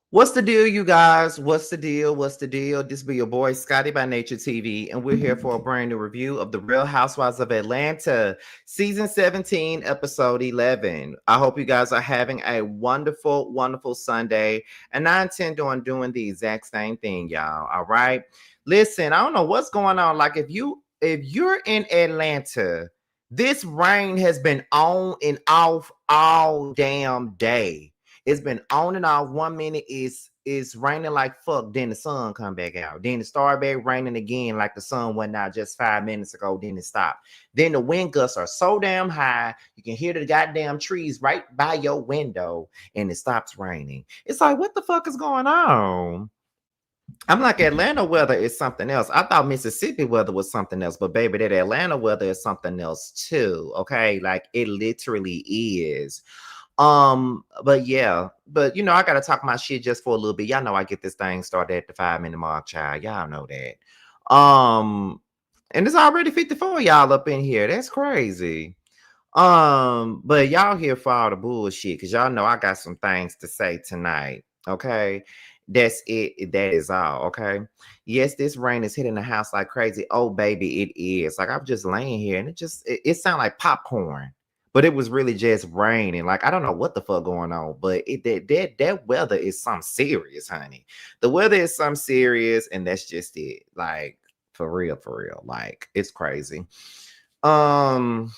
What's the deal, you guys? What's the deal? What's the deal? This be your boy Scotty by Nature TV, and we're here for a brand new review of the Real Housewives of Atlanta, season 17, episode 11. I hope you guys are having a wonderful, wonderful Sunday, and I intend on doing the exact same thing, y'all. All right. Listen, I don't know what's going on. Like if you're in Atlanta, this rain has been on and off all damn day. It's been on and off. 1 minute is raining like fuck, then the sun come back out. Then it started back raining again like the sun went out just 5 minutes ago, then it stopped. Then the wind gusts are so damn high, you can hear the goddamn trees right by your window, and it stops raining. It's like, what the fuck is going on? I'm like, Atlanta weather is something else. I thought Mississippi weather was something else, but baby, that Atlanta weather is something else too. Okay, like it literally is. But yeah, but I gotta talk my shit just for a little bit. Y'all know I get this thing started at the 5 minute mark, child. Y'all know that. And it's already 54 y'all up in here. That's crazy. But y'all here for all the bullshit, because y'all know I got some things to say tonight. Okay. That's it. That is all. Okay. Yes, this rain is hitting the house like crazy. Oh, baby, it is. Like I'm just laying here and it sounds like popcorn. But it was really just raining. Like I don't know what the fuck going on, but that weather is something serious, honey. The weather is something serious, and that's just it. Like for real, for real. Like it's crazy. Um,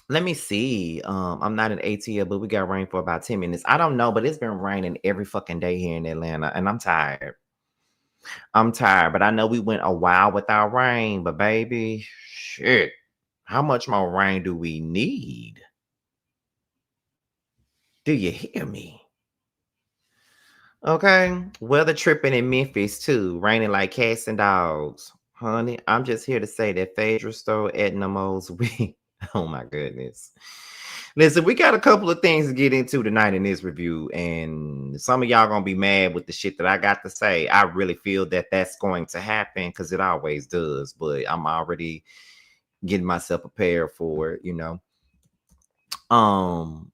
Let me see. I'm not an ATL, but we got rain for about 10 minutes. I don't know, but it's been raining every fucking day here in Atlanta, and I'm tired. I'm tired, but I know we went a while without rain, but baby, shit. How much more rain do we need? Do you hear me? Okay. Weather tripping in Memphis too. Raining like cats and dogs. Honey, I'm just here to say that Phaedra stole Edna Mo's wig. Oh my goodness. Listen, we got a couple of things to get into tonight in this review, and some of y'all gonna be mad with the shit that I got to say. I really feel that that's going to happen because it always does, but I'm already getting myself prepared for it. Um,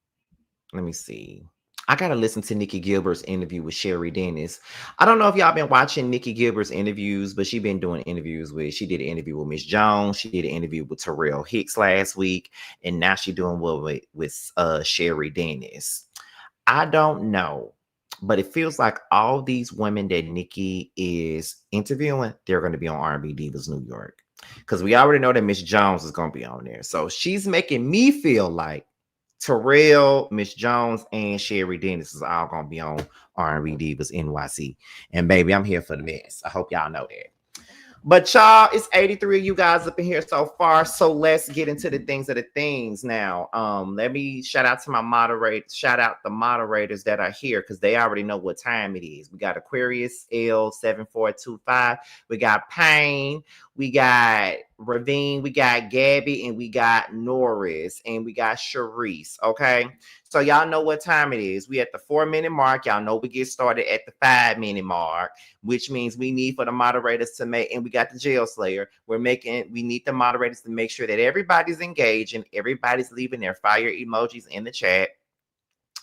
Let me see. I gotta listen to Nikki Gilbert's interview with Sherry Dennis. I don't know if y'all been watching Nikki Gilbert's interviews, but she been doing interviews she did an interview with Miss Jones. She did an interview with Terrell Hicks last week, and now she doing what with Sherry Dennis. I don't know, but it feels like all these women that Nikki is interviewing, they're going to be on R&B Divas New York, because we already know that Miss Jones is going to be on there. So she's making me feel like Terrell, Miss Jones, and Sherry Dennis is all going to be on R&B Divas NYC. And baby, I'm here for the mess. I hope y'all know that. But y'all, it's 83 of you guys up in here so far. So let's get into the things now. Let me shout out to my moderators. Shout out the moderators that are here, because they already know what time it is. We got Aquarius L7425. We got Payne. We got Ravine. We got Gabby, and we got Norris, and we got Sharice. Okay. So y'all know what time it is. We at the 4-minute mark. Y'all know we get started at the 5-minute mark, which means we need for the moderators to make, and we got the jail slayer. We need the moderators to make sure that everybody's engaged and everybody's leaving their fire emojis in the chat.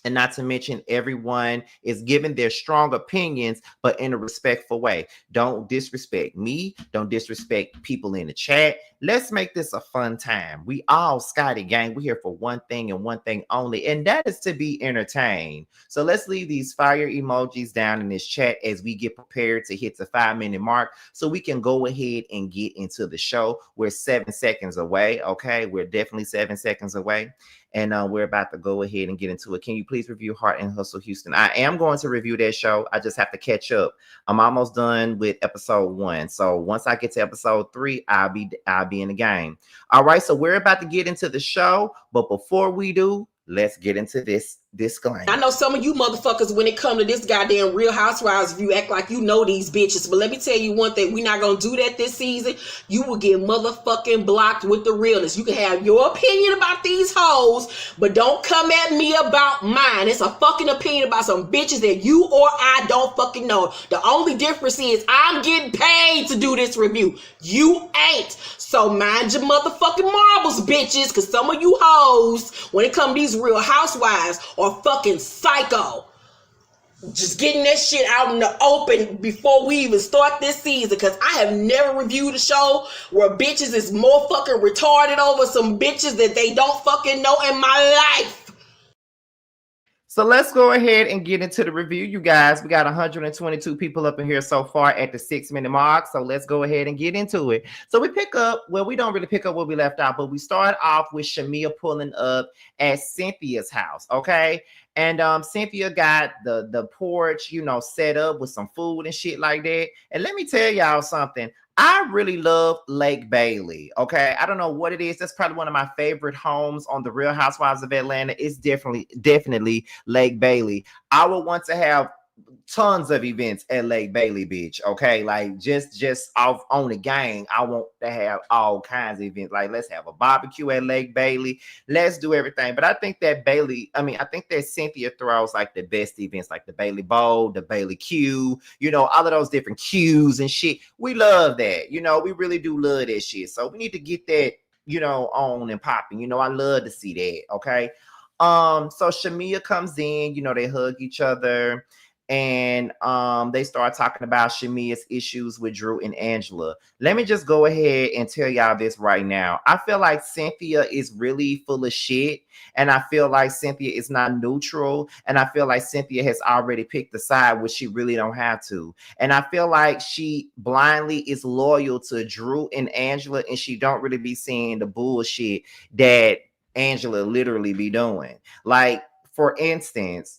And not to mention, everyone is giving their strong opinions, but in a respectful way. Don't disrespect me. Don't disrespect people in the chat. Let's make this a fun time. We all Scotty gang. We're here for one thing and one thing only, and that is to be entertained. So let's leave these fire emojis down in this chat as we get prepared to hit the 5-minute mark, so we can go ahead and get into the show. We're 7 seconds away. Okay, we're definitely 7 seconds away. And we're about to go ahead and get into it. Can you please review Heart and Hustle Houston? I am going to review that show. I just have to catch up. I'm almost done with episode 1. So once I get to episode 3, I'll be in the game. All right. So we're about to get into the show. But before we do, let's get into this disclaimer. I know some of you motherfuckers, when it come to this goddamn Real Housewives review, act like you know these bitches. But let me tell you one thing, we're not gonna do that this season. You will get motherfucking blocked with the realness. You can have your opinion about these hoes, but don't come at me about mine. It's a fucking opinion about some bitches that you or I don't fucking know. The only difference is I'm getting paid to do this review. You ain't. So mind your motherfucking marbles, bitches, because some of you hoes, when it comes to these Real Housewives, are fucking psycho. just getting that shit out in the open before we even start this season, because I have never reviewed a show where bitches is more fucking retarded over some bitches that they don't fucking know in my life. So let's go ahead and get into the review, you guys. We got 122 people up in here so far at the 6-minute mark. So let's go ahead and get into it. So we pick up, well, we don't really pick up where we left off, but we start off with Shamea pulling up at Cynthia's house, okay? And Cynthia got the porch, you know, set up with some food and shit like that. And let me tell y'all something. I really love Lake Bailey. Okay. I don't know what it is. That's probably one of my favorite homes on the Real Housewives of Atlanta. It's definitely Lake Bailey. I would want to have tons of events at Lake Bailey Beach. Okay. Like just off on the gang. I want to have all kinds of events. Like, let's have a barbecue at Lake Bailey. Let's do everything. But I think that I think that Cynthia throws like the best events, like the Bailey Bowl, the Bailey Q, you know, all of those different Qs and shit. We love that. You know, we really do love that shit. So we need to get that, you know, on and popping. You know, I love to see that. Okay. So Shamea comes in, you know, they hug each other. And they start talking about Shamea's issues with Drew and Angela. Let me just go ahead and tell y'all this right now. I feel like Cynthia is really full of shit. And I feel like Cynthia is not neutral. And I feel like Cynthia has already picked a side, which she really don't have to. And I feel like she blindly is loyal to Drew and Angela. And she don't really be seeing the bullshit that Angela literally be doing. Like, for instance,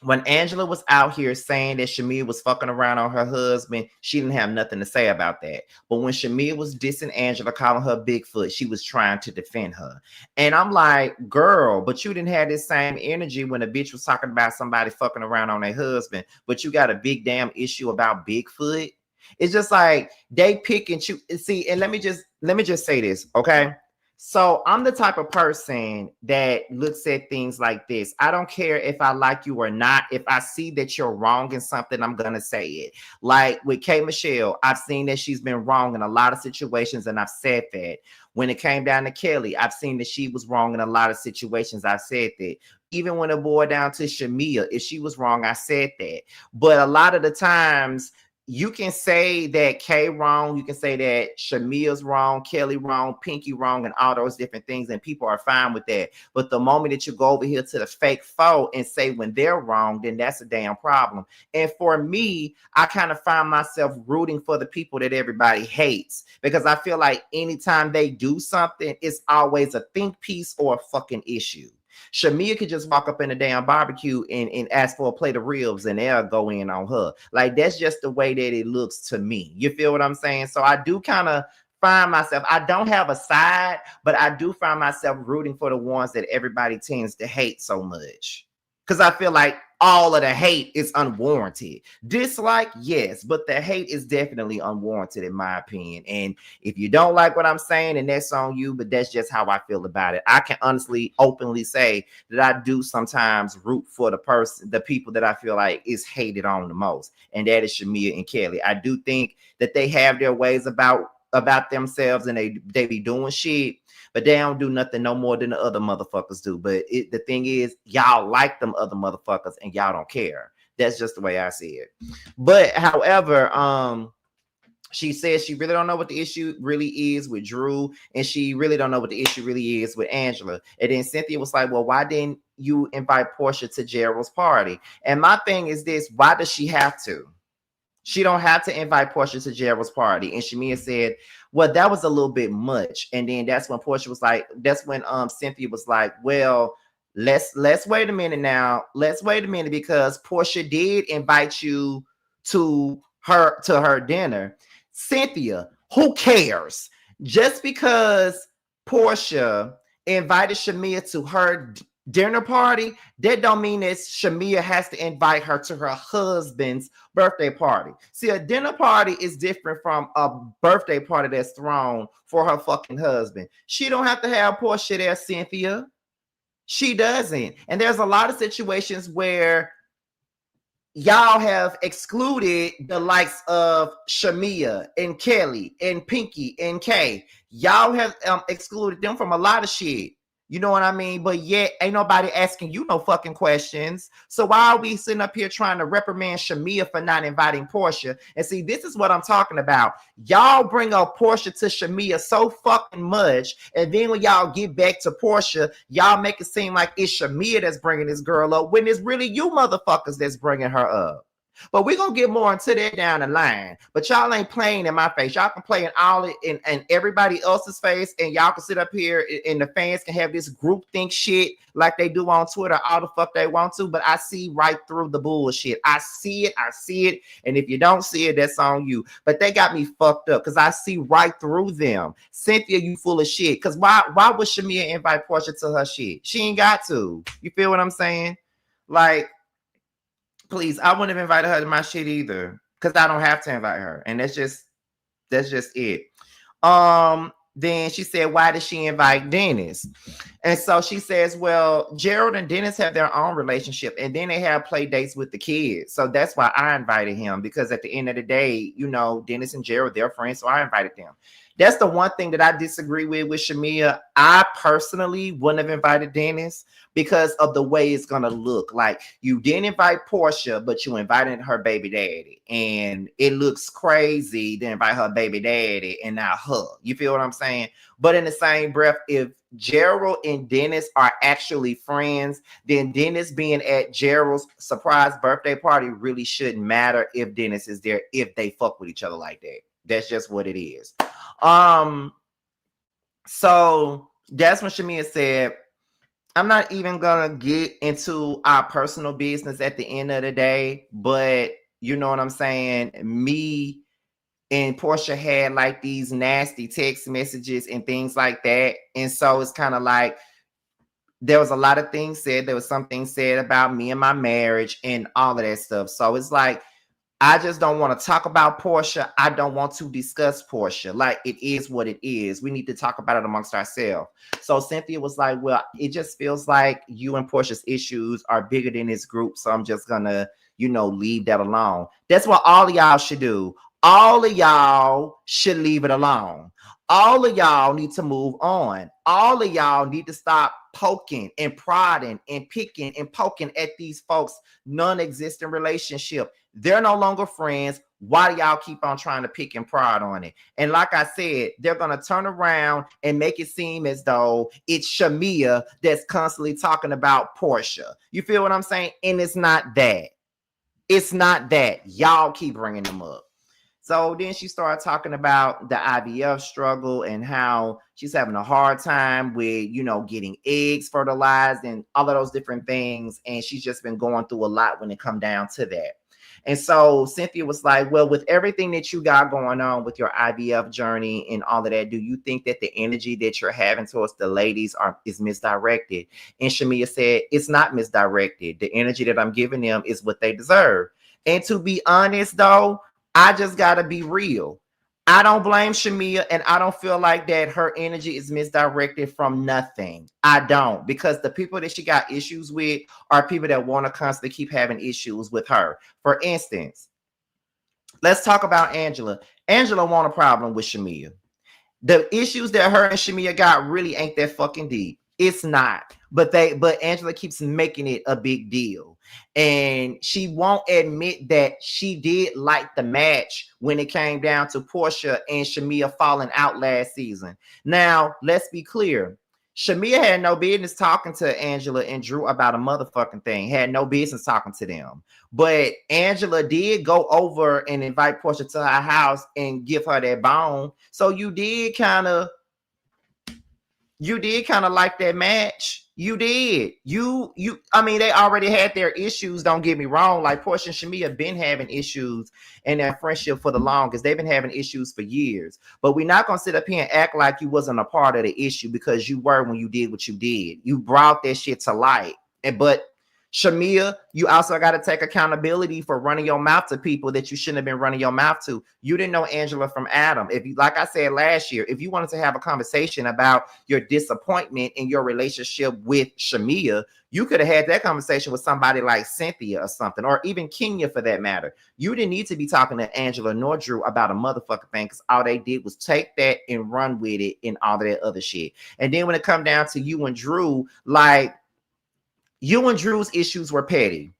when Angela was out here saying that Shamea was fucking around on her husband, she didn't have nothing to say about that. But when Shamea was dissing Angela, calling her Bigfoot, she was trying to defend her. And I'm like, girl, but you didn't have this same energy when a bitch was talking about somebody fucking around on their husband, but you got a big damn issue about Bigfoot. It's just like they pick and choose. See, and let me just say this, okay? So I'm the type of person that looks at things like this. I don't care if I like you or not. If I see that you're wrong in something, I'm going to say it. Like with K. Michelle, I've seen that she's been wrong in a lot of situations, and I've said that. When it came down to Kelly, I've seen that she was wrong in a lot of situations. I've said that. Even when it boiled down to Shamea, if she was wrong, I said that. But a lot of the times, you can say that Kay wrong, you can say that Shamea's wrong, Kelly wrong, Pinky wrong, and all those different things, and people are fine with that. But the moment that you go over here to the fake foe and say when they're wrong, then that's a damn problem. And for me, I kind of find myself rooting for the people that everybody hates, because I feel like anytime they do something, it's always a think piece or a fucking issue. Shamea could just walk up in a damn barbecue and ask for a plate of ribs, and they'll go in on her. Like, that's just the way that it looks to me. You feel what I'm saying? So I do kind of find myself, I don't have a side, but I do find myself rooting for the ones that everybody tends to hate so much. Because I feel like all of the hate is unwarranted. Dislike, yes, but the hate is definitely unwarranted in my opinion. And if you don't like what I'm saying, and that's on you, but that's just how I feel about it. I can honestly, openly say that I do sometimes root for the people that I feel like is hated on the most. And that is Shamea and Kelly. I do think that they have their ways about themselves, and they be doing shit, but they don't do nothing no more than the other motherfuckers do. But the thing is, y'all like them other motherfuckers and y'all don't care. That's just the way I see it. But however, she says she really don't know what the issue really is with Drew, and she really don't know what the issue really is with Angela. And then Cynthia was like, well, why didn't you invite Porsha to Gerald's party? And my thing is this, why does she have to? She don't have to invite Porsha to Gerald's party. And Shamea said, well, that was a little bit much. And then that's when Porsha was like, that's when Cynthia was like, well, let's wait a minute now. Let's wait a minute, because Porsha did invite you to her dinner. Cynthia, who cares? Just because Porsha invited Shamea to her dinner party, that don't mean that Shamea has to invite her to her husband's birthday party. See, a dinner party is different from a birthday party that's thrown for her fucking husband. She don't have to have Porsha there, Cynthia. She doesn't. And there's a lot of situations where y'all have excluded the likes of Shamea and Kelly and Pinky and Kay. Y'all have excluded them from a lot of shit. You know what I mean? But yet ain't nobody asking you no fucking questions. So why are we sitting up here trying to reprimand Shamea for not inviting Porsha? And see, this is what I'm talking about. Y'all bring up Porsha to Shamea so fucking much, and then when y'all get back to Porsha, y'all make it seem like it's Shamea that's bringing this girl up when it's really you motherfuckers that's bringing her up. But we're gonna get more into that down the line. But y'all ain't playing in my face. Y'all can play in all in everybody else's face, and y'all can sit up here and the fans can have this group think shit like they do on Twitter all the fuck they want to. But I see right through the bullshit. I see it. And if you don't see it, that's on you. But they got me fucked up because I see right through them. Cynthia, you full of shit. Because why would Shamea invite Porsha to her shit? She ain't got to. You feel what I'm saying? Like, please, I wouldn't have invited her to my shit either, because I don't have to invite her, and that's just it. Then she said, why did she invite Dennis? And so she says, well, Gerald and Dennis have their own relationship, and then they have play dates with the kids, so that's why I invited him, because at the end of the day, you know, Dennis and Gerald, they're friends, so I invited them. That's the one thing that I disagree with Shamea. I personally wouldn't have invited Dennis because of the way it's gonna look. Like, you didn't invite Porsha, but you invited her baby daddy, and it looks crazy to invite her baby daddy and not her. You feel what I'm saying? But in the same breath, if Gerald and Dennis are actually friends, then Dennis being at Gerald's surprise birthday party really shouldn't matter if Dennis is there, if they fuck with each other like that. That's just what it is. So that's when Shamea said, I'm not even gonna get into our personal business at the end of the day, but you know what I'm saying? Me and Porsha had like these nasty text messages and things like that. And so it's kind of like there was a lot of things said. There was some things said about me and my marriage and all of that stuff. So it's like, I just don't want to talk about Porsha. I don't want to discuss Porsha. Like, it is what it is. We need to talk about it amongst ourselves. So Cynthia was like, well, it just feels like you and Porsha's issues are bigger than this group. So I'm just going to, you know, leave that alone. That's what all of y'all should do. All of y'all should leave it alone. All of y'all need to move on. All of y'all need to stop poking and prodding and picking and poking at these folks' non-existent relationship. They're no longer friends. Why do y'all keep on trying to pick and prod on it? And like I said, they're going to turn around and make it seem as though it's Shamea that's constantly talking about Porsha. You feel what I'm saying? And it's not that. It's not that. Y'all keep bringing them up. So then she started talking about the IVF struggle and how she's having a hard time with, you know, getting eggs fertilized and all of those different things. And she's just been going through a lot when it come down to that. And so Cynthia was like, well, with everything that you got going on with your IVF journey and all of that, do you think that the energy that you're having towards the ladies is misdirected? And Shamea said, it's not misdirected. The energy that I'm giving them is what they deserve. And to be honest, though, I just got to be real. I don't blame Shamea, and I don't feel like that her energy is misdirected from nothing. I don't, because the people that she got issues with are people that want to constantly keep having issues with her. For instance, let's talk about Angela. Angela want a problem with Shamea. The issues that her and Shamea got really ain't that fucking deep. It's not. But Angela keeps making it a big deal. And she won't admit that she did like the match when it came down to Porsha and Shamea falling out last season. Now, let's be clear. Shamea had no business talking to Angela and Drew about a motherfucking thing. Had no business talking to them. But Angela did go over and invite Porsha to her house and give her that bone. So you did kind of like that match. You did. I mean, they already had their issues. Don't get me wrong. Like, Porsha and Shamea been having issues in their friendship for the longest. They've been having issues for years. But we're not going to sit up here and act like you wasn't a part of the issue, because you were when you did what you did. You brought that shit to light. But Shamea, you also got to take accountability for running your mouth to people that you shouldn't have been running your mouth to. You didn't know Angela from Adam. If you, like I said last year, if you wanted to have a conversation about your disappointment in your relationship with Shamea, you could have had that conversation with somebody like Cynthia or something, or even Kenya for that matter. You didn't need to be talking to Angela nor Drew about a motherfucking thing, because all they did was take that and run with it and all of that other shit. And then when it come down to you and Drew, like, you and Drew's issues were petty.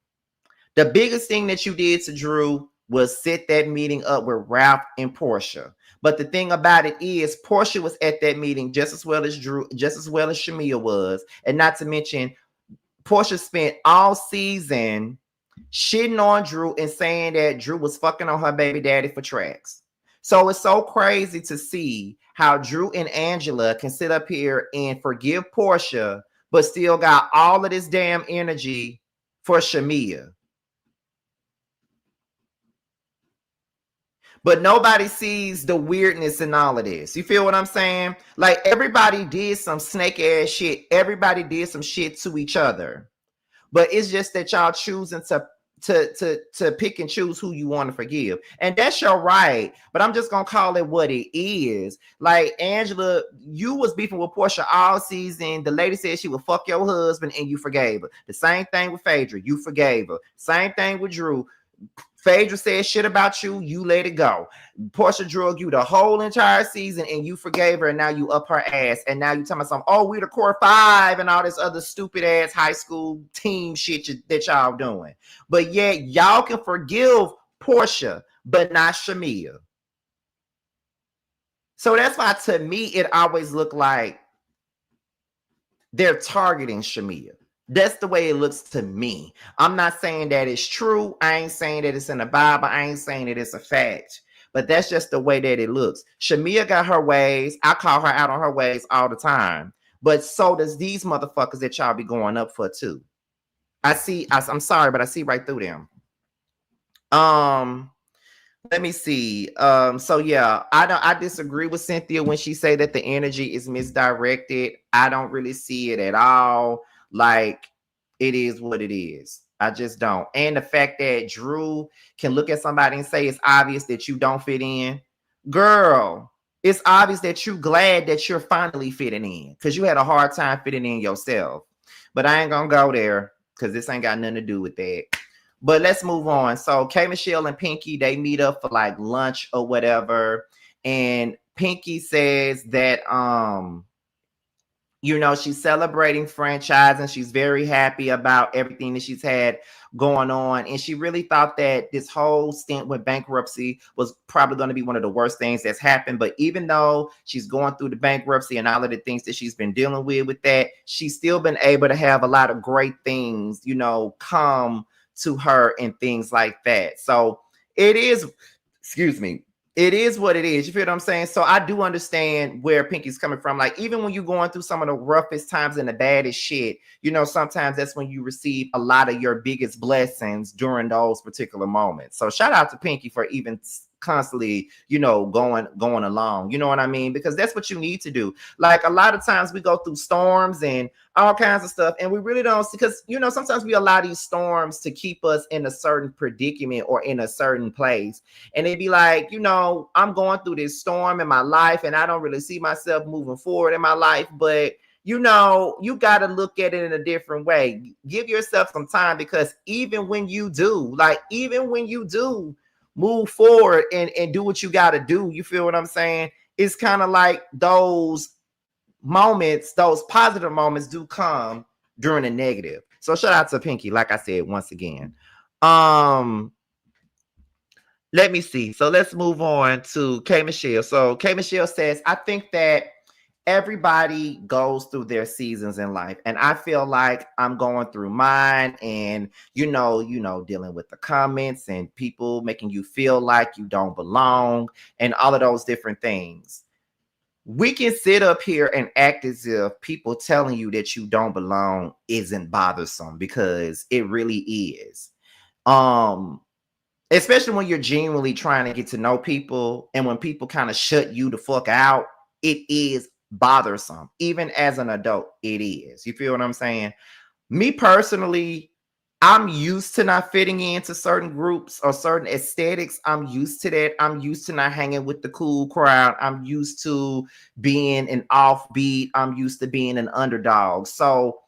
The biggest thing that you did to Drew was set that meeting up with Ralph and Porsha. But the thing about it is, Porsha was at that meeting just as well as Drew, just as well as Shamea was. And not to mention, Porsha spent all season shitting on Drew and saying that Drew was fucking on her baby daddy for tracks. So it's so crazy to see how Drew and Angela can sit up here and forgive Porsha, but still got all of this damn energy for Shamea. But nobody sees the weirdness in all of this. You feel what I'm saying? Like, everybody did some snake ass shit. Everybody did some shit to each other. But it's just that y'all choosing to pick and choose who you want to forgive. And that's your right. But I'm just gonna call it what it is. Like, Angela, you was beefing with Porsha all season. The lady said she would fuck your husband and you forgave her. The same thing with Phaedra, you forgave her. Same thing with Drew. Phaedra said shit about you, you let it go. Porsha drug you the whole entire season and you forgave her, and now you up her ass. And now you talking about something, oh, we the core five and all this other stupid ass high school team shit that y'all doing. But yet y'all can forgive Porsha, but not Shamea. So that's why, to me, it always looked like they're targeting Shamea. That's the way it looks to me. I'm not saying that it's true. I ain't saying that it's in the Bible. I ain't saying that it's a fact. But that's just the way that it looks. Shamea got her ways. I call her out on her ways all the time. But so does these motherfuckers that y'all be going up for too. I'm sorry, but I see right through them. Let me see. So yeah, I disagree with Cynthia when she say that the energy is misdirected. I don't really see it at all. Like, it is what it is. I just don't. And the fact that Drew can look at somebody and say it's obvious that you don't fit in. Girl, it's obvious that you're glad that you're finally fitting in, because you had a hard time fitting in yourself. But I ain't gonna go there because this ain't got nothing to do with that. But let's move on. So K Michelle and Pinky, they meet up for like lunch or whatever. And Pinky says that she's celebrating franchise and she's very happy about everything that she's had going on. And she really thought that this whole stint with bankruptcy was probably going to be one of the worst things that's happened. But even though she's going through the bankruptcy and all of the things that she's been dealing with that, she's still been able to have a lot of great things, come to her and things like that. So it is, it is what it is. You feel what I'm saying? So I do understand where Pinky's coming from. Like, even when you're going through some of the roughest times and the baddest shit, sometimes that's when you receive a lot of your biggest blessings during those particular moments. So shout out to Pinky for even constantly, going along. You know what I mean? Because that's what you need to do. Like, a lot of times we go through storms and all kinds of stuff, and we really don't, because sometimes we allow these storms to keep us in a certain predicament or in a certain place, and it'd be like, I'm going through this storm in my life and I don't really see myself moving forward in my life. But you got to look at it in a different way. Give yourself some time, because even when you do move forward and do what you got to do, you feel what I'm saying? It's kind of like those moments, those positive moments do come during the negative. So shout out to Pinky, like I said, once again. Let me see. So let's move on to K Michelle. So K Michelle says, I think that everybody goes through their seasons in life, and I feel like I'm going through mine, and dealing with the comments and people making you feel like you don't belong and all of those different things. We can sit up here and act as if people telling you that you don't belong isn't bothersome, because it really is. Especially when you're genuinely trying to get to know people, and when people kind of shut you the fuck out, it is bothersome. Even as an adult, it is. You feel what I'm saying? Me personally, I'm used to not fitting into certain groups or certain aesthetics. I'm used to that. I'm used to not hanging with the cool crowd. I'm used to being an offbeat. I'm used to being an underdog. So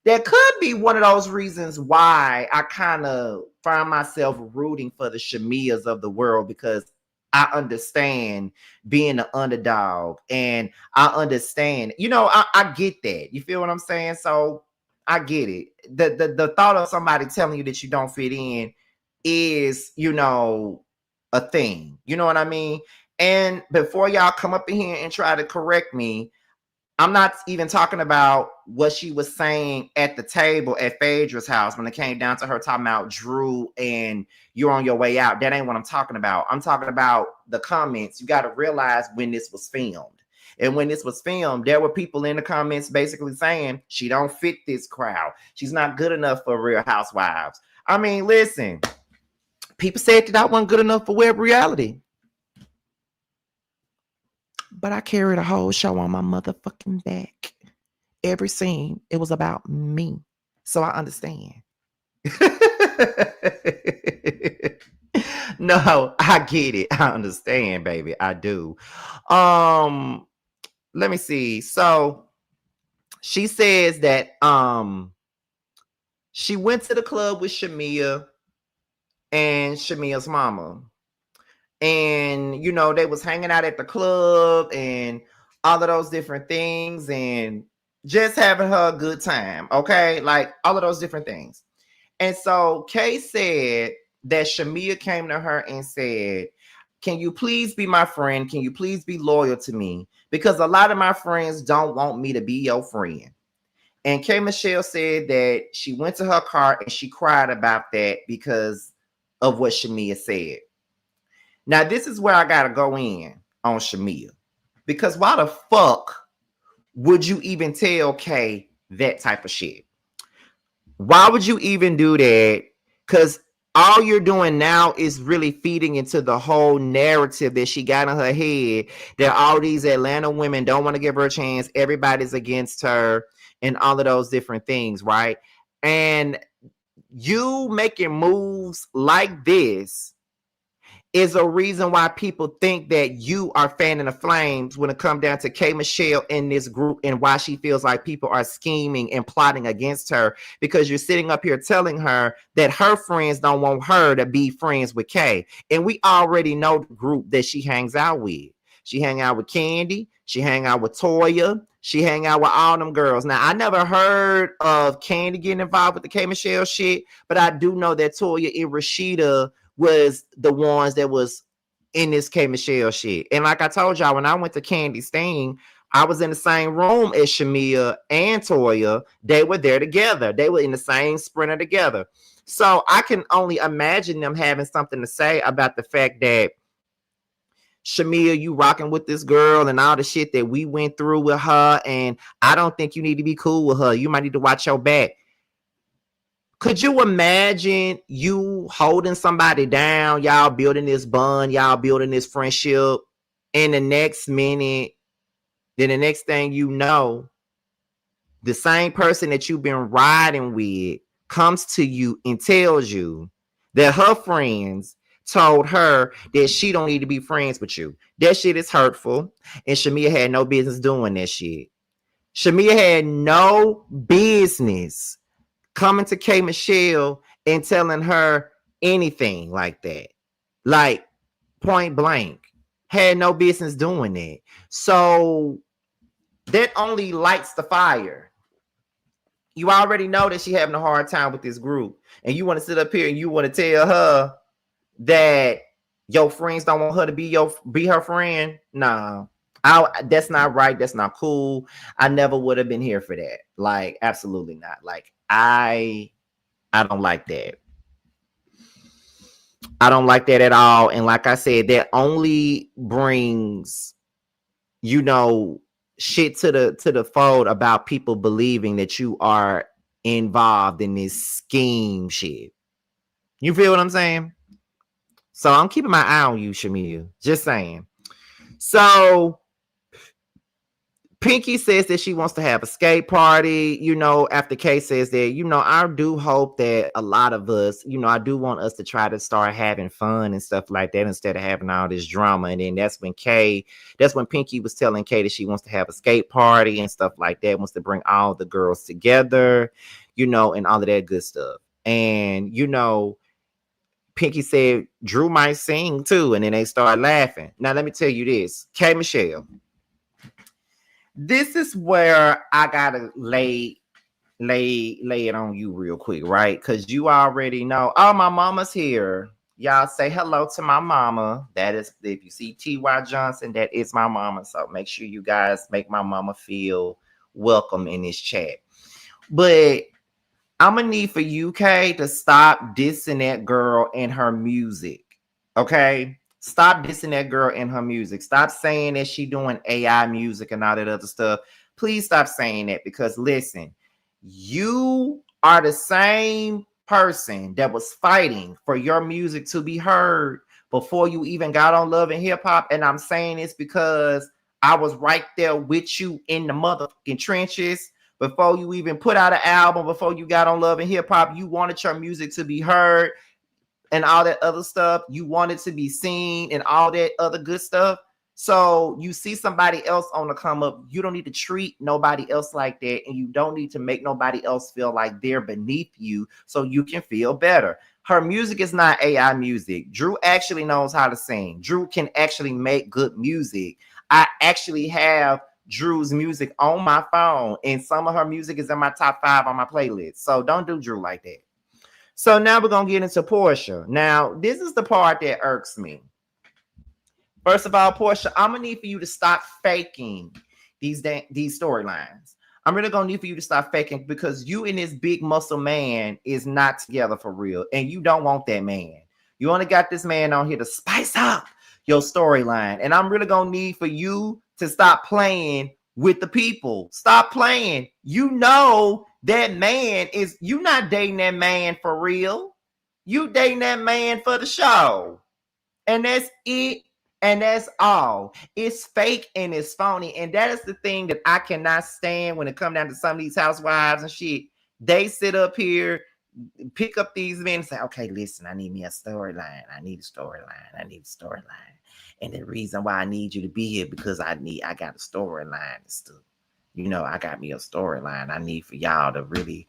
that could be one of those reasons why I kind of find myself rooting for the Shameas of the world, because I understand being an underdog, and I understand, I get that. You feel what I'm saying? So I get it. The thought of somebody telling you that you don't fit in is, a thing. You know what I mean? And before y'all come up in here and try to correct me, I'm not even talking about what she was saying at the table at Phaedra's house when it came down to her talking about Drew and you're on your way out. That ain't what I'm talking about. I'm talking about the comments. You got to realize when this was filmed. And when this was filmed, there were people in the comments basically saying she don't fit this crowd. She's not good enough for Real Housewives. I mean, listen, people said that I wasn't good enough for web reality. But I carried a whole show on my motherfucking back. Every scene, it was about me. So I understand. No, I get it. I understand, baby. I do. Let me see. So she says that she went to the club with Shamea and Shamea's mama. And they was hanging out at the club and all of those different things and just having her a good time. Okay, like all of those different things. And so Kay said that Shamea came to her and said, can you please be my friend? Can you please be loyal to me? Because a lot of my friends don't want me to be your friend. And Kay Michelle said that she went to her car and she cried about that because of what Shamea said. Now, this is where I got to go in on Shamea. Because why the fuck would you even tell Kay that type of shit? Why would you even do that? Because all you're doing now is really feeding into the whole narrative that she got in her head, that all these Atlanta women don't want to give her a chance. Everybody's against her and all of those different things, right? And you making moves like this is a reason why people think that you are fanning the flames when it comes down to K. Michelle in this group, and why she feels like people are scheming and plotting against her, because you're sitting up here telling her that her friends don't want her to be friends with Kay. And we already know the group that she hangs out with. She hang out with Candy. She hang out with Toya. She hang out with all them girls. Now, I never heard of Candy getting involved with the K. Michelle shit, but I do know that Toya and Rashida was the ones that was in this K. Michelle shit. And like I told y'all, when I went to Candy's thing, I was in the same room as Shamea and Toya. They were there together. They were in the same sprinter together. So I can only imagine them having something to say about the fact that, Shamea, you rocking with this girl and all the shit that we went through with her, and I don't think you need to be cool with her. You might need to watch your back. Could you imagine you holding somebody down, y'all building this bond, y'all building this friendship, and the next minute, then the next thing you know, the same person that you've been riding with comes to you and tells you that her friends told her that she don't need to be friends with you. That shit is hurtful, and Shamea had no business doing that shit. Shamea had no business coming to K. Michelle and telling her anything like that. Like, point blank. Had no business doing that. So that only lights the fire. You already know that she having a hard time with this group. And you want to sit up here and you want to tell her that your friends don't want her to be her friend? Nah. That's not right. That's not cool. I never would have been here for that. Like, absolutely not. Like, I don't like that. I don't like that at all. And like I said, that only brings, shit to the fold about people believing that you are involved in this scheme shit. You feel what I'm saying? So I'm keeping my eye on you, Shamea. Just saying. So Pinky says that she wants to have a skate party, after Kay says that, I do hope that a lot of us, I do want us to try to start having fun and stuff like that instead of having all this drama. And then that's when Pinky was telling Kay that she wants to have a skate party and stuff like that, wants to bring all the girls together, and all of that good stuff. And, Pinky said Drew might sing too. And then they started laughing. Now, let me tell you this, Kay Michelle. This is where I gotta lay it on you real quick, right? Because you already know. Oh, my mama's here. Y'all say hello to my mama. That is, if you see T.Y. Johnson, that is my mama. So make sure you guys make my mama feel welcome in this chat. But I'm gonna need for UK to stop dissing that girl and her music. Okay? Stop dissing that girl and her music. Stop saying that she doing AI music and all that other stuff. Please stop saying that, because listen, you are the same person that was fighting for your music to be heard before you even got on Love and Hip Hop. And I'm saying this because I was right there with you in the motherfucking trenches. Before you even put out an album, before you got on Love and Hip Hop, you wanted your music to be heard and all that other stuff. You wanted to be seen and all that other good stuff. So you see somebody else on the come up, you don't need to treat nobody else like that, and you don't need to make nobody else feel like they're beneath you so you can feel better. Her music is not AI music. Drew actually knows how to sing. Drew can actually make good music. I actually have Drew's music on my phone, and some of her music is in my top 5 on my playlist. So don't do Drew like that. So now we're going to get into Porsha. Now, this is the part that irks me. First of all, Porsha, I'm going to need for you to stop faking these storylines. I'm really going to need for you to stop faking, because you and this big muscle man is not together for real, and you don't want that man. You only got this man on here to spice up your storyline, and I'm really going to need for you to stop playing with the people. Stop playing. You know that man is, you not dating that man for real. You dating that man for the show. And that's it. And that's all. It's fake and it's phony. And that is the thing that I cannot stand when it comes down to some of these housewives and shit. They sit up here, pick up these men and say, okay, listen, I need me a storyline. I need a storyline. I need a storyline. And the reason why I need you to be here, because I got a storyline and stuff. I got me a storyline. I need for y'all to really,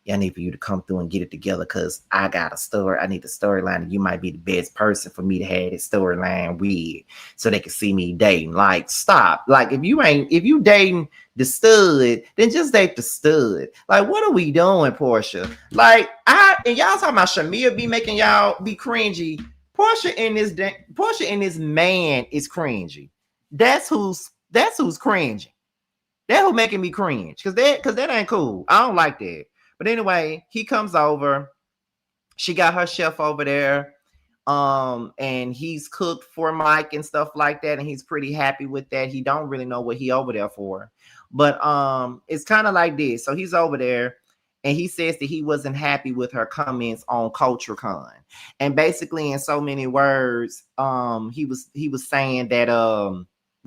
I need for you to come through and get it together, because I got a story. I need a storyline, and you might be the best person for me to have this storyline with, so they can see me dating. Like, stop. Like, if you dating the stud, then just date the stud. Like, what are we doing, Porsha? Like, and y'all talking about Shamea be making y'all be cringy. Porsha and this man is cringy. That's who's cringy. That who making me cringe, because that ain't cool. I don't like that. But anyway, he comes over. She got her chef over there. And he's cooked for Mike and stuff like that, and he's pretty happy with that. He don't really know what he over there for. But it's kind of like this. So he's over there, and he says that he wasn't happy with her comments on CultureCon. And basically, in so many words, he was saying that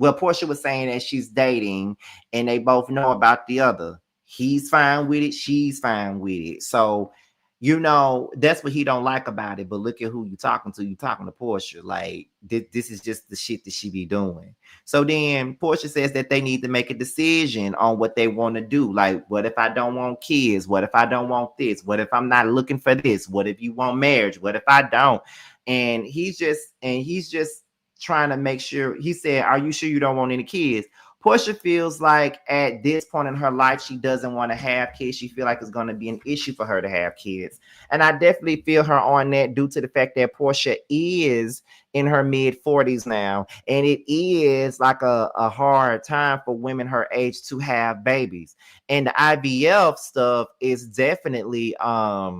Porsha was saying that she's dating, and they both know about the other. He's fine with it. She's fine with it. So, that's what he don't like about it. But look at who you talking to. You talking to Porsha. Like, this is just the shit that she be doing. So then Porsha says that they need to make a decision on what they want to do. Like, what if I don't want kids? What if I don't want this? What if I'm not looking for this? What if you want marriage? What if I don't? And he's just trying to make sure. He said, are you sure you don't want any kids? Porsha feels like at this point in her life, she doesn't want to have kids. She feels like it's going to be an issue for her to have kids. And I definitely feel her on that, due to the fact that Porsha is in her mid 40s now. And it is like a hard time for women her age to have babies. And the IVF stuff is definitely a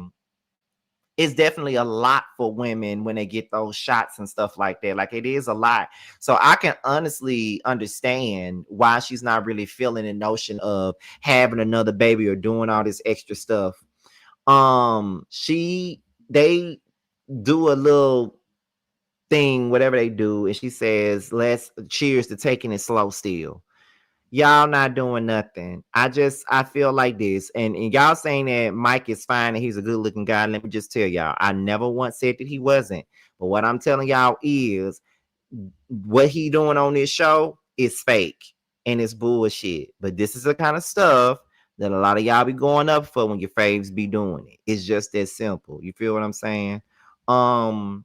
lot for women when they get those shots and stuff like that. Like, it is a lot. So I can honestly understand why she's not really feeling the notion of having another baby or doing all this extra stuff. They do a little thing, whatever they do, and she says, let's cheers to taking it slow still. Y'all not doing nothing. I feel like this. And y'all saying that Mike is fine and he's a good looking guy. Let me just tell y'all, I never once said that he wasn't. But what I'm telling y'all is what he doing on this show is fake and it's bullshit. But this is the kind of stuff that a lot of y'all be going up for when your faves be doing it. It's just that simple. You feel what I'm saying? Um,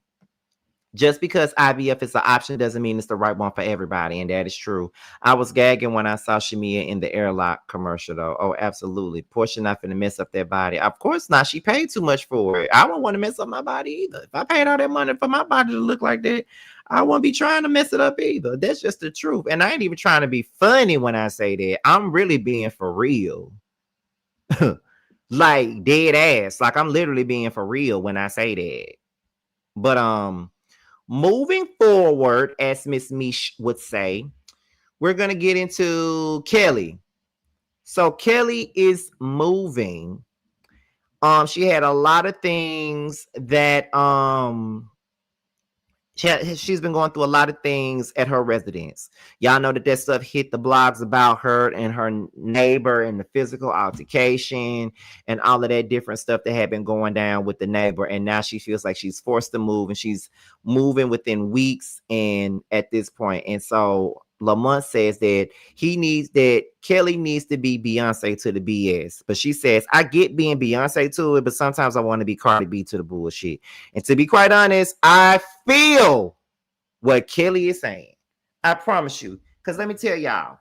just because IVF is an option doesn't mean it's the right one for everybody, and that is true. I was gagging when I saw Shamea in the airlock commercial, though. Oh, absolutely. Porsha not finna mess up that body. Of course not. She paid too much for it. I wouldn't want to mess up my body either. If I paid all that money for my body to look like that, I wouldn't be trying to mess it up either. That's just the truth. And I ain't even trying to be funny when I say that. I'm really being for real. Like dead ass. Like I'm literally being for real when I say that. But moving forward, as Miss Mish would say, we're gonna get into Kelly. So Kelly is moving. She had a lot of things that she's been going through a lot of things at her residence. Y'all know that stuff hit the blogs about her and her neighbor and the physical altercation and all of that different stuff that had been going down with the neighbor. And now she feels like she's forced to move and she's moving within weeks and at this point. And so Lamont says that Kelly needs to be Beyonce to the BS. But she says, I get being Beyonce to it, but sometimes I want to be Cardi B to the bullshit. And to be quite honest, I feel what Kelly is saying. I promise you. Because let me tell y'all,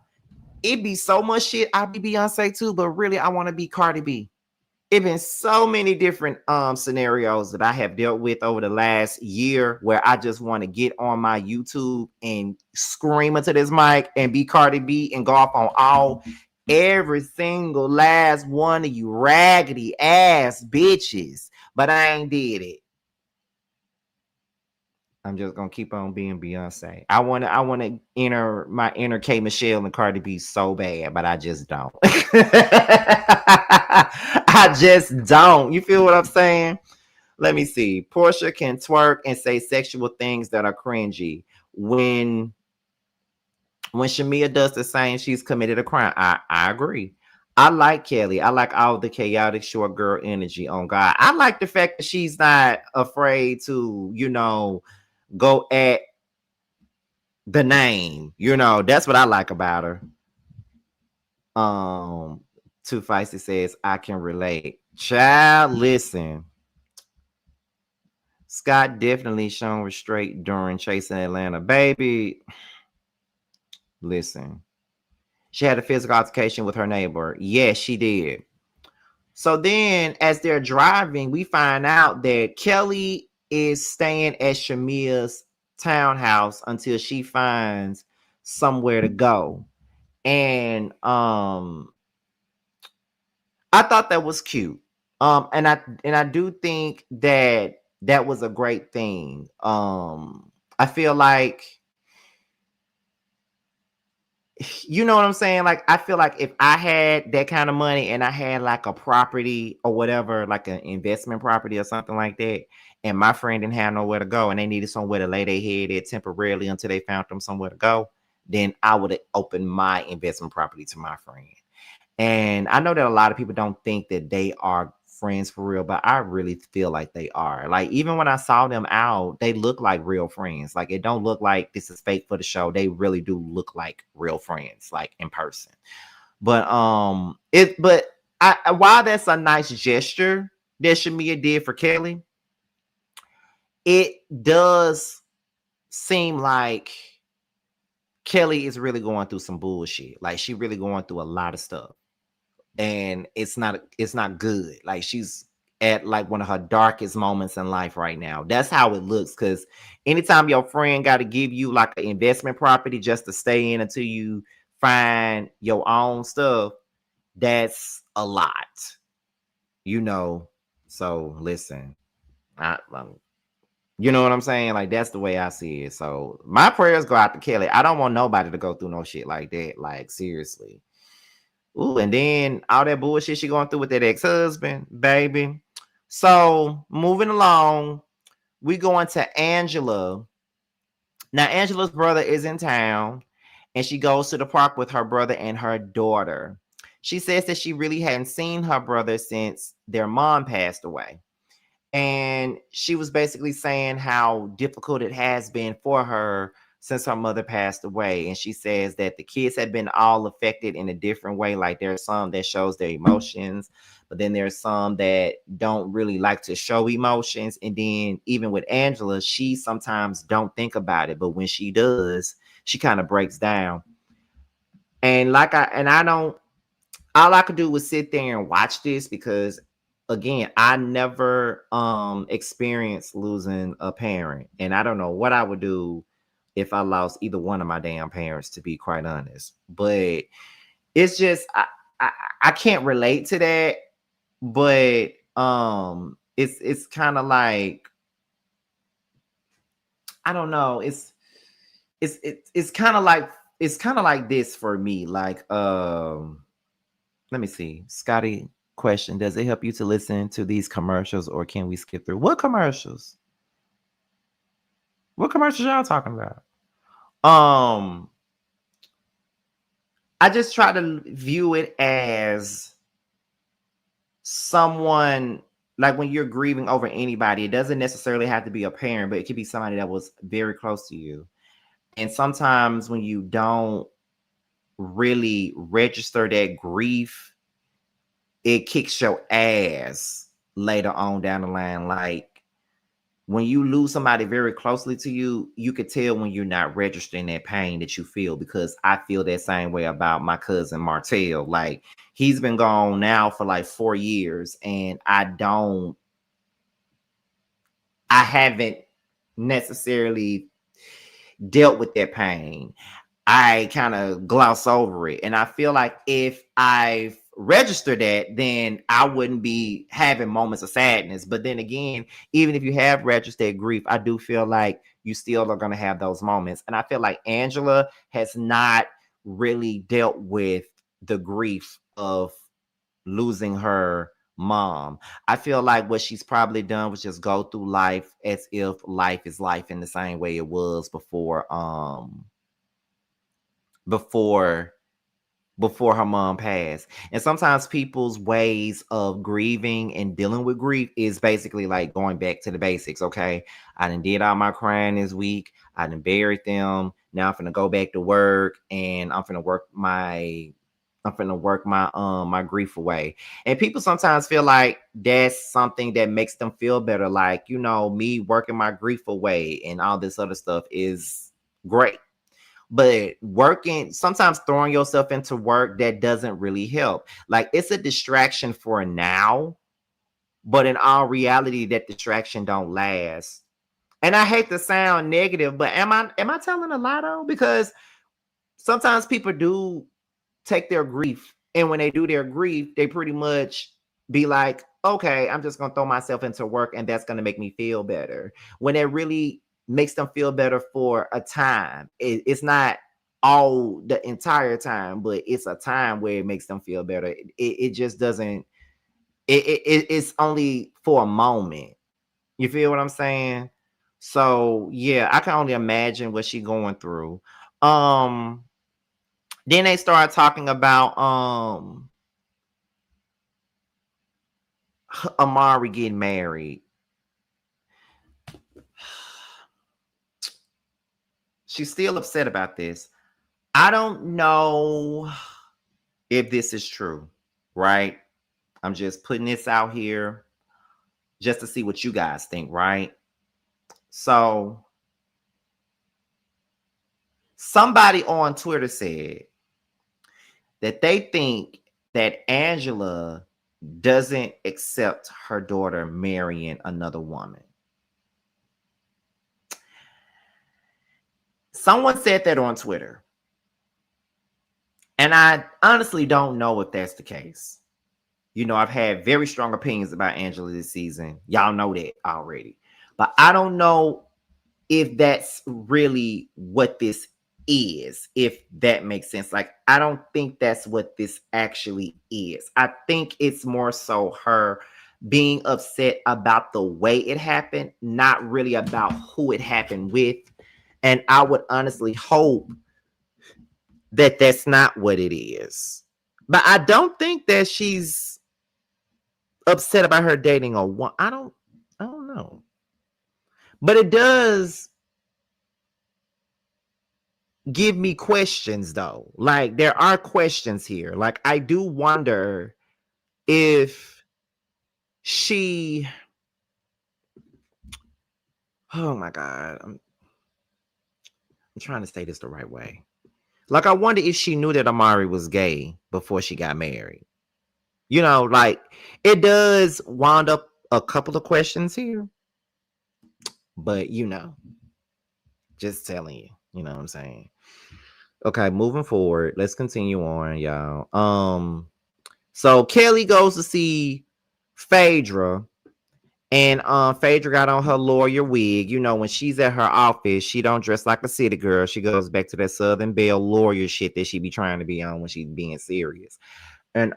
it be so much shit. I be Beyonce too, but really I want to be Cardi B. It been so many different scenarios that I have dealt with over the last year where I just want to get on my YouTube and scream into this mic and be Cardi B and go off on every single last one of you raggedy ass bitches. But I ain't did it. I'm just gonna keep on being Beyonce. I wanna enter my inner K Michelle and Cardi B so bad, but I just don't. I just don't. You feel what I'm saying? Let me see. Porsha can twerk and say sexual things that are cringy. When Shamea does the same, she's committed a crime. I agree. I like Kelly. I like all the chaotic short girl energy on God. I like the fact that she's not afraid to, go at the name. That's what I like about her. Too Feisty says, I can relate. Child, listen. Scott definitely shown restraint during chasing Atlanta. Baby, listen. She had a physical altercation with her neighbor. Yes, she did. So then, as they're driving, we find out that Kelly is staying at Shamea's townhouse until she finds somewhere to go. And I thought that was cute. And I do think that was a great thing. I feel like, you know what I'm saying? Like, I feel like if I had that kind of money and I had like a property or whatever, like an investment property or something like that, and my friend didn't have nowhere to go and they needed somewhere to lay their head at temporarily until they found them somewhere to go, then I would have opened my investment property to my friend. And I know that a lot of people don't think that they are friends for real, but I really feel like they are. Like, even when I saw them out, they look like real friends. Like, it don't look like this is fake for the show. They really do look like real friends, like in person. But while that's a nice gesture that Shamea did for Kelly, it does seem like Kelly is really going through some bullshit. Like, she really going through a lot of stuff. And it's not good. Like, she's at like one of her darkest moments in life right now. That's how it looks. Because anytime your friend got to give you like an investment property just to stay in until you find your own stuff, that's a lot. So listen, you know what I'm saying? Like, that's the way I see it. So my prayers go out to Kelly. I don't want nobody to go through no shit like that. Like, seriously. Ooh, and then all that bullshit she going through with that ex-husband, baby. So moving along, we going to Angela. Now, Angela's brother is in town, and she goes to the park with her brother and her daughter. She says that she really hadn't seen her brother since their mom passed away. And she was basically saying how difficult it has been for her since her mother passed away. And she says that the kids have been all affected in a different way. Like there's some that shows their emotions, but then there's some that don't really like to show emotions. And then even with Angela, she sometimes don't think about it, but when she does, she kind of breaks down. And I don't, all I could do was sit there and watch this because again, I never experienced losing a parent, and I don't know what I would do if I lost either one of my damn parents, to be quite honest. But it's just I, I can't relate to that, but it's kind of like, I don't know, it's kind of like, it's kind of like this for me, like let me see. Scotty question. Does it help you to listen to these commercials or can we skip through? What commercials? What commercials y'all talking about? I just try to view it as someone, like when you're grieving over anybody, it doesn't necessarily have to be a parent, but it could be somebody that was very close to you. And sometimes when you don't really register that grief, it kicks your ass later on down the line. Like when you lose somebody very closely to you, you could tell when you're not registering that pain that you feel, because I feel that same way about my cousin Montel. Like he's been gone now for like 4 years and I haven't necessarily dealt with that pain. I kind of gloss over it. And I feel like if I've registered that, then I wouldn't be having moments of sadness. But then again, even if you have registered grief, I do feel like you still are going to have those moments. And I feel like Angela has not really dealt with the grief of losing her mom. I feel like what she's probably done was just go through life as if life is life in the same way it was before before her mom passed. And sometimes people's ways of grieving and dealing with grief is basically like going back to the basics. Okay, I done did all my crying this week, I done buried them, now I'm gonna go back to work and I'm finna work my grief away. And people sometimes feel like that's something that makes them feel better, like, you know, me working my grief away and all this other stuff is great. But working, sometimes throwing yourself into work, that doesn't really help. Like it's a distraction for now, but in all reality, that distraction don't last. And I hate to sound negative, but am I telling a lie though? Because sometimes people do take their grief, and when they do their grief, they pretty much be like, okay, I'm just gonna throw myself into work and that's gonna make me feel better, when it really makes them feel better for a time. It's not all the entire time, but it's a time where it makes them feel better. It just doesn't, it's only for a moment. You feel what I'm saying? So yeah, I can only imagine what she's going through. um then they start talking about Amari getting married. She's still upset about this. I don't know if this is true, right? I'm just putting this out here just to see what you guys think, right? So, somebody on Twitter said that they think that Angela doesn't accept her daughter marrying another woman. Someone said that on Twitter. And I honestly don't know if that's the case. You know, I've had very strong opinions about Angela this season. Y'all know that already. But I don't know if that's really what this is, if that makes sense. Like, I don't think that's what this actually is. I think it's more so her being upset about the way it happened, not really about who it happened with. And I would honestly hope that that's not what it is. But I don't think that she's upset about her dating or one. I don't know. But it does give me questions though. Like there are questions here. Like I do wonder if she oh my god. I'm trying to say this the right way. Like I wonder if she knew that Amari was gay before she got married. You know, like it does wind up a couple of questions here. But you know, just telling you, you know what I'm saying? Okay, moving forward, let's continue on, y'all. So Kelly goes to see Phaedra, and Phaedra got on her lawyer wig. You know, when she's at her office, she don't dress like a city girl. She goes back to that Southern Belle lawyer shit that she be trying to be on when she's being serious. And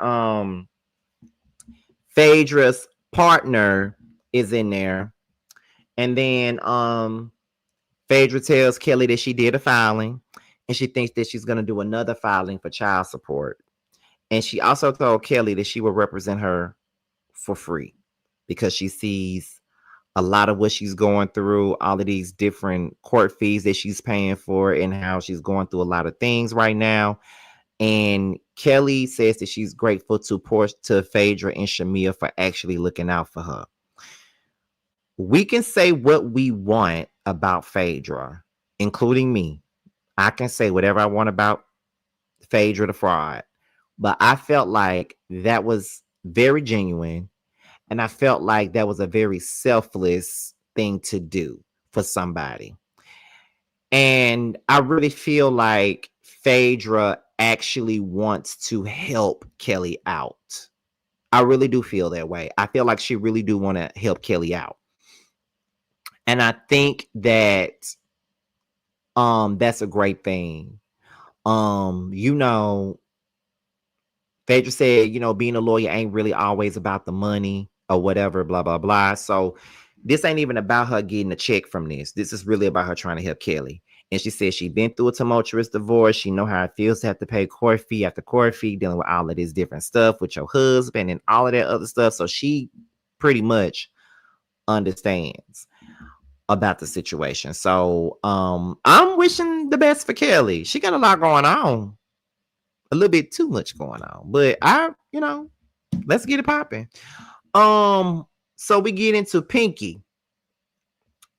Phaedra's partner is in there, and then Phaedra tells Kelly that she did a filing, and she thinks that she's going to do another filing for child support. And she also told Kelly that she will represent her for free because she sees a lot of what she's going through, all of these different court fees that she's paying for, and how she's going through a lot of things right now. And Kelly says that she's grateful to Phaedra and Shamea for actually looking out for her. We can say what we want about Phaedra, including me. I can say whatever I want about Phaedra the fraud, but I felt like that was very genuine, and I felt like that was a very selfless thing to do for somebody. And I really feel like Phaedra actually wants to help Kelly out. I really do feel that way. I feel like she really do want to help Kelly out. And I think that that's a great thing. You know, Phaedra said, you know, being a lawyer ain't really always about the money or whatever, blah, blah, blah. So this ain't even about her getting a check from this. This is really about her trying to help Kelly. And she said she been through a tumultuous divorce. She know how it feels to have to pay court fee after court fee, dealing with all of this different stuff with your husband and all of that other stuff. So she pretty much understands about the situation. So I'm wishing the best for Kelly. She got a lot going on. A little bit too much going on. But you know, let's get it popping. So we get into Pinky.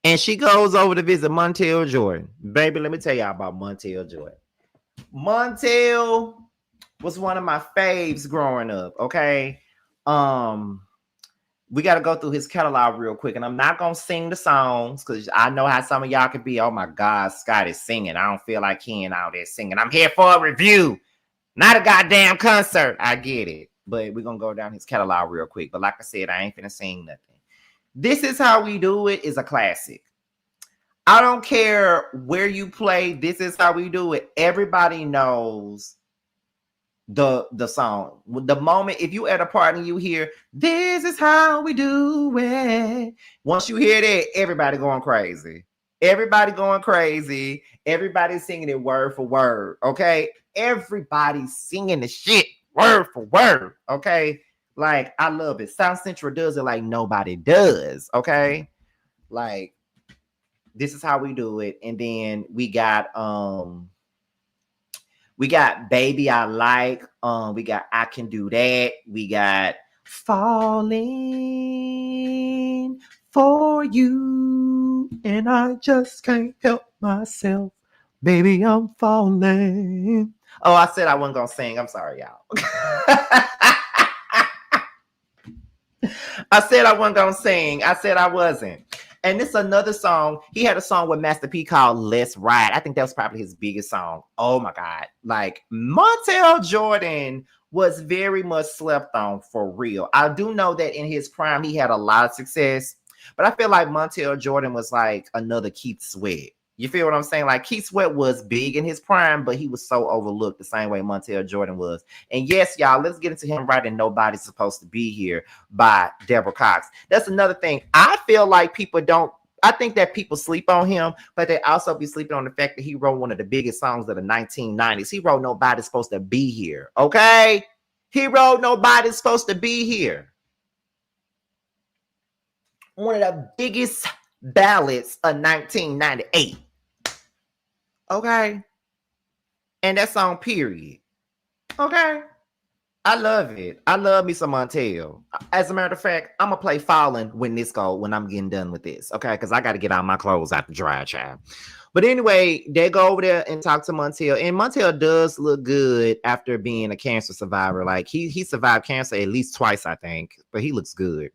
And she goes over to visit Montel Jordan. Baby, let me tell y'all about Montel Jordan. Montel was one of my faves growing up, okay? We got to go through his catalog real quick. And I'm not going to sing the songs because I know how some of y'all could be. Oh, my God, Scott is singing. I don't feel like hearing all that singing. I'm here for a review, not a goddamn concert. I get it. But we're going to go down his catalog real quick. But like I said, I ain't finna sing nothing. This Is How We Do It is a classic. I don't care where you play. This Is How We Do It. Everybody knows the song. The moment, if you at a party and you hear, this is how we do it. Once you hear that, everybody going crazy. Everybody going crazy. Everybody singing it word for word. Okay. Everybody singing the shit word for word. Okay. Like, I love it. South Central does it like nobody does. Okay. Like, This Is How We Do It. And then we got Baby I Like. We got I Can Do That. We got Falling for You. And I just can't help myself. Baby, I'm falling. Oh, I said I wasn't going to sing. I'm sorry, y'all. I said I wasn't going to sing. I said I wasn't. And this is another song. He had a song with Master P called Let's Ride. I think that was probably his biggest song. Oh my God. Like, Montel Jordan was very much slept on for real. I do know that in his prime, he had a lot of success, but I feel like Montel Jordan was like another Keith Sweat. You feel what I'm saying? Like, Keith Sweat was big in his prime, but he was so overlooked the same way Montel Jordan was. And yes, y'all, let's get into him writing Nobody's Supposed to Be Here by Deborah Cox. That's another thing. I feel like people don't I think that people sleep on him, but they also be sleeping on the fact that he wrote one of the biggest songs of the 1990s. He wrote Nobody's Supposed to Be Here. Okay? He wrote Nobody's Supposed to Be Here. One of the biggest ballads of 1998. Okay? And that song, period. Okay? I love it. I love me some Montel. As a matter of fact, I'm gonna play Fallen when I'm getting done with this. Okay, because I gotta get all my clothes out the dryer, child. But anyway, they go over there and talk to Montel. And Montel does look good after being a cancer survivor. Like he survived cancer at least twice, I think, but he looks good.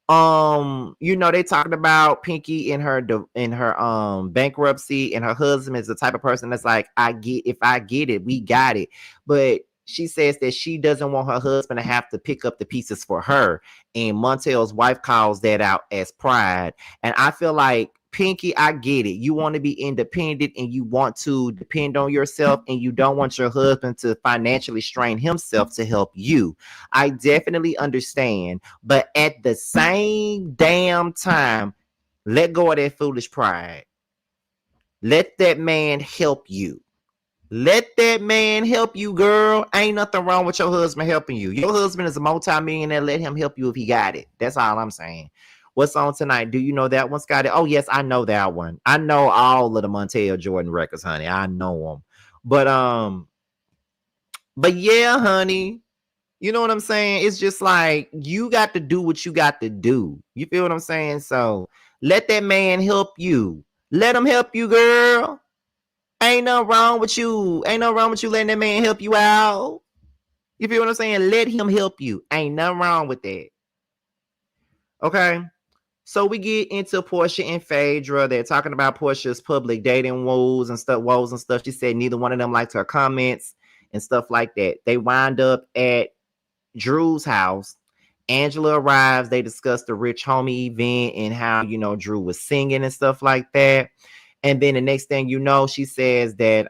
They talked about Pinky in her bankruptcy, and her husband is the type of person that's like, if I get it, we got it. But she says that she doesn't want her husband to have to pick up the pieces for her. And Montel's wife calls that out as pride. And I feel like, Pinky, I get it. You want to be independent and you want to depend on yourself, and you don't want your husband to financially strain himself to help you. I definitely understand. But at the same damn time, let go of that foolish pride. Let that man help you. Let that man help you, girl. Ain't nothing wrong with your husband helping you. Your husband is a multi-millionaire. Let him help you if he got it. That's all I'm saying. What's on tonight? Do you know that one, Scotty? Oh, yes, I know that one. I know all of the Montel Jordan records, honey. I know them. But yeah, honey. You know what I'm saying? It's just like, you got to do what you got to do. You feel what I'm saying? So let that man help you. Let him help you, girl. Ain't nothing wrong with you. Ain't nothing wrong with you letting that man help you out. You feel what I'm saying? Let him help you. Ain't nothing wrong with that. Okay. So we get into Porsha and Phaedra. They're talking about Porsha's public dating woes and stuff. She said neither one of them liked her comments and stuff like that. They wind up at Drew's house. Angela arrives. They discuss the Rich Homie event and how, Drew was singing and stuff like that. And then the next thing you know, she says that,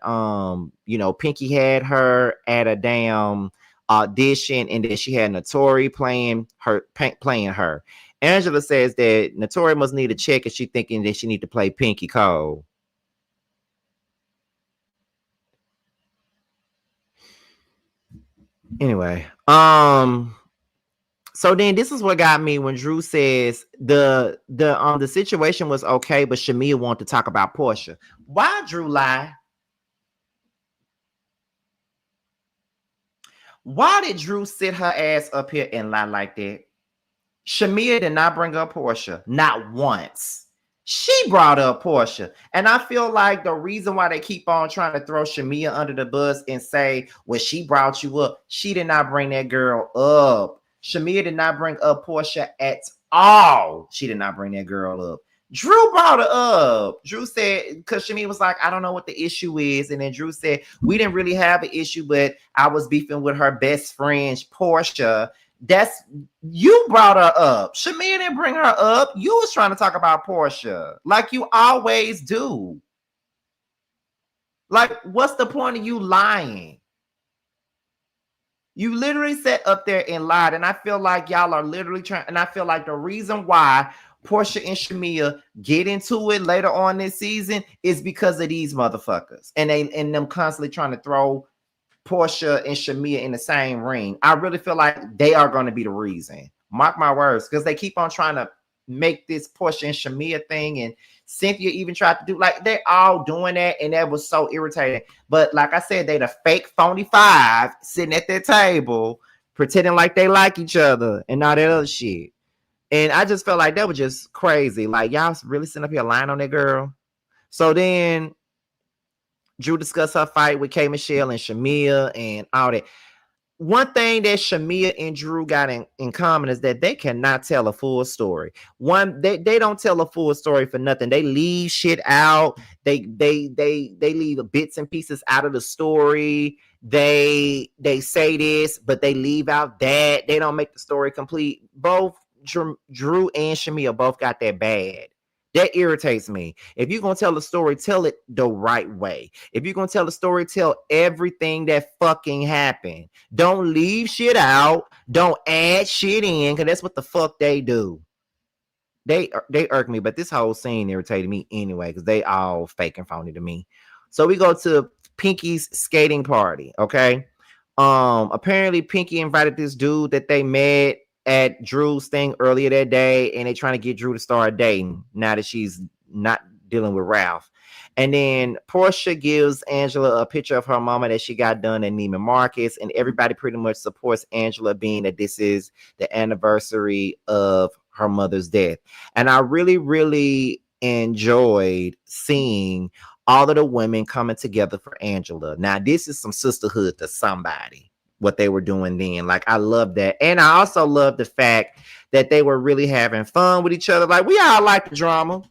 Pinky had her at a damn audition, and then she had Notori playing her. Angela says that Notori must need a check, and she thinking that she need to play Pinky Cole. Anyway, so then this is what got me when Drew says the situation was okay, but Shamea wanted to talk about Porsha. Why Drew lie? Why did Drew sit her ass up here and lie like that? Shamea did not bring up Porsha, not once. She brought up Porsha. And I feel like the reason why they keep on trying to throw Shamea under the bus and say, well, she brought you up. She did not bring that girl up. Shamea did not bring up Porsha at all. She did not bring that girl up. Drew brought her up. Drew said, because Shamea was like, I don't know what the issue is. And then Drew said, we didn't really have an issue, but I was beefing with her best friend, Porsha. You brought her up. Shamea didn't bring her up. You was trying to talk about Porsha like you always do. Like, what's the point of you lying? You literally sat up there and lied. And I feel like y'all are literally trying. And I feel like the reason why Porsha and Shamea get into it later on this season is because of these motherfuckers. And them constantly trying to throw Porsha and Shamea in the same ring. I really feel like they are going to be the reason. Mark my words, because they keep on trying to make this Porsha and Shamea thing, and Cynthia even tried to do, like, they're all doing that, and that was so irritating. But like I said, they the fake phony five sitting at their table pretending like they like each other and all that other shit. And I just felt like that was just crazy. Like, y'all really sitting up here lying on that girl. So then Drew discussed her fight with K. Michelle and Shamea and all that. One thing that Shamea and Drew got in common is that they cannot tell a full story. They don't tell a full story for nothing. They leave shit out. They leave bits and pieces out of the story. They say this, but they leave out that. They don't make the story complete. Both Drew and Shamea both got that bad. That irritates me. If you're going to tell a story, tell it the right way. If you're going to tell a story, tell everything that fucking happened. Don't leave shit out. Don't add shit in, because that's what the fuck they do. they irk me, but this whole scene irritated me anyway because they all fake and phony to me. So we go to Pinky's skating party. Okay. Apparently Pinky invited this dude that they met at Drew's thing earlier that day, and they trying to get Drew to start dating now that she's not dealing with Ralph. And then Porsha gives Angela a picture of her mama that she got done at Neiman Marcus, and everybody pretty much supports Angela, being that this is the anniversary of her mother's death. And I really, really enjoyed seeing all of the women coming together for Angela. Now, this is some sisterhood to somebody, what they were doing then. Like, I love that. And I also love the fact that they were really having fun with each other. Like, we all like the drama.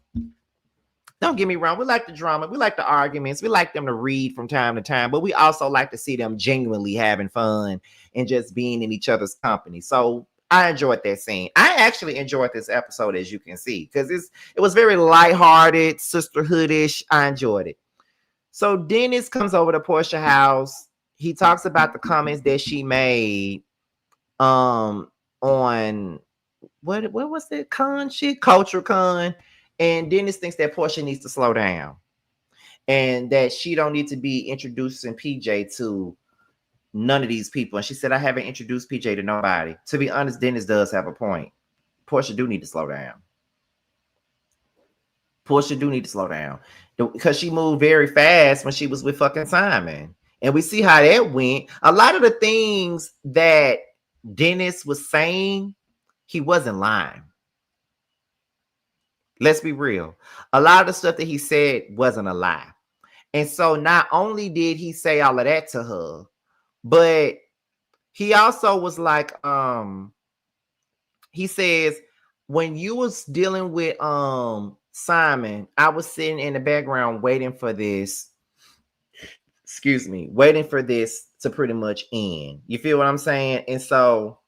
Don't get me wrong. We like the drama. We like the arguments. We like them to read from time to time, but we also like to see them genuinely having fun and just being in each other's company. So I enjoyed that scene. I actually enjoyed this episode, as you can see, because it was very lighthearted, sisterhoodish. I enjoyed it. So Dennis comes over to Porsha house. He talks about the comments that she made on what was it? Con shit, culture con. And Dennis thinks that Porsha needs to slow down and that she don't need to be introducing PJ to none of these people. And she said, I haven't introduced PJ to nobody. To be honest, Dennis does have a point. Porsha do need to slow down. Porsha do need to slow down because she moved very fast when she was with fucking Simon. And we see how that went. A lot of the things that Dennis was saying, he wasn't lying. Let's be real. A lot of the stuff that he said wasn't a lie. And so not only did he say all of that to her, but he also was like, he says, when you was dealing with Simon, I was sitting in the background waiting for this, waiting for this to pretty much end. You feel what I'm saying? And so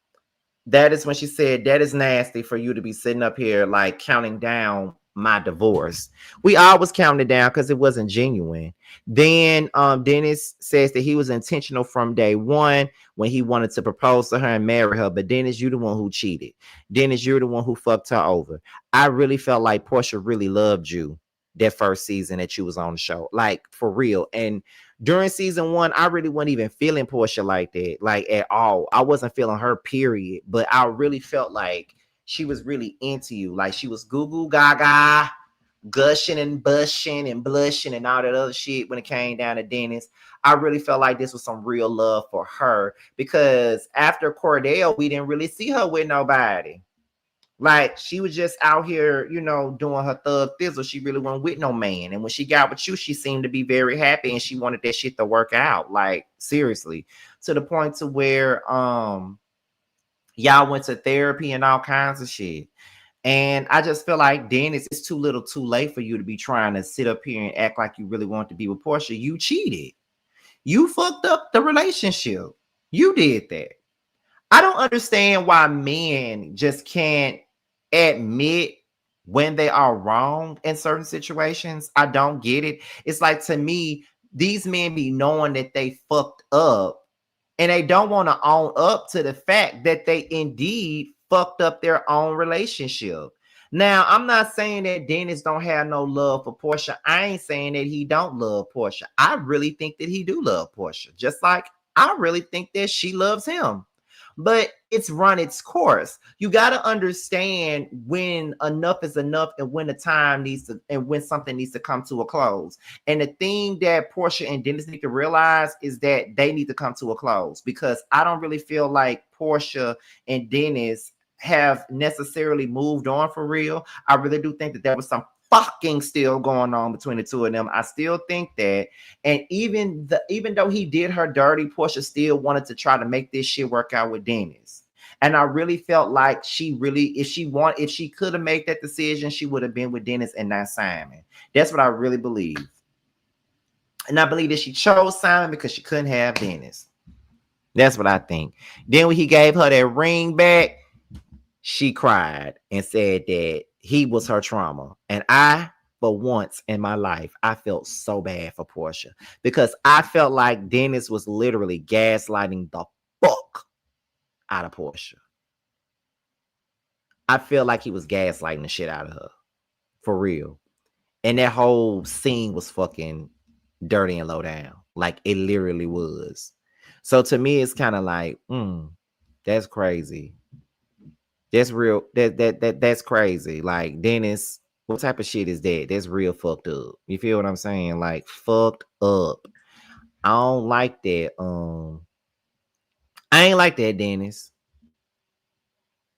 that is when she said, that is nasty for you to be sitting up here like counting down my divorce. We always counted down because it wasn't genuine. Then Dennis says that he was intentional from day one when he wanted to propose to her and marry her. But Dennis, you're the one who cheated. Dennis, you're the one who fucked her over. I really felt like Porsha really loved you that first season that you was on the show. Like, for real. And during season one, I really wasn't even feeling Porsha like that, like at all. I wasn't feeling her, period. But I really felt like she was really into you. Like she was goo goo gaga, gushing and bushing and blushing and all that other shit when it came down to Dennis. I really felt like this was some real love for her because after Cordell, we didn't really see her with nobody. Like she was just out here, you know, doing her thug thizzle. She really wasn't with no man. And when she got with you, she seemed to be very happy and she wanted that shit to work out. Like seriously, to the point to where y'all went to therapy and all kinds of shit. And I just feel like Dennis, it's too little too late for you to be trying to sit up here and act like you really want to be with Porsha. You cheated. You fucked up the relationship. You did that. I don't understand why men just can't admit when they are wrong in certain situations. I don't get it. It's like, to me, these men be knowing that they fucked up and they don't want to own up to the fact that they indeed fucked up their own relationship. Now, I'm not saying that Dennis don't have no love for Porsha. I ain't saying that he don't love Porsha. I really think that he do love Porsha, just like I really think that she loves him. But it's run its course. You got to understand when enough is enough and when the time needs to, and when something needs to come to a close. And the thing that Porsha and Dennis need to realize is that they need to come to a close, because I don't really feel like Porsha and Dennis have necessarily moved on for real. I really do think that there was some fucking still going on between the two of them. I still think that. And even though he did her dirty, Porsha still wanted to try to make this shit work out with Dennis. And I really felt like she really, if she could have made that decision, she would have been with Dennis and not Simon. That's what I really believe. And I believe that she chose Simon because she couldn't have Dennis. That's what I think. Then when he gave her that ring back, she cried and said that he was her trauma. And I, for once in my life, I felt so bad for Porsha because I felt like Dennis was literally gaslighting the fuck out of Porsha. I feel like he was gaslighting the shit out of her. For real. And that whole scene was fucking dirty and low down. Like it literally was. So to me, it's kind of like, that's crazy. That's real. That's crazy. Like Dennis, what type of shit is that? That's real fucked up. You feel what I'm saying? Like fucked up. I don't like that. I ain't like that, Dennis.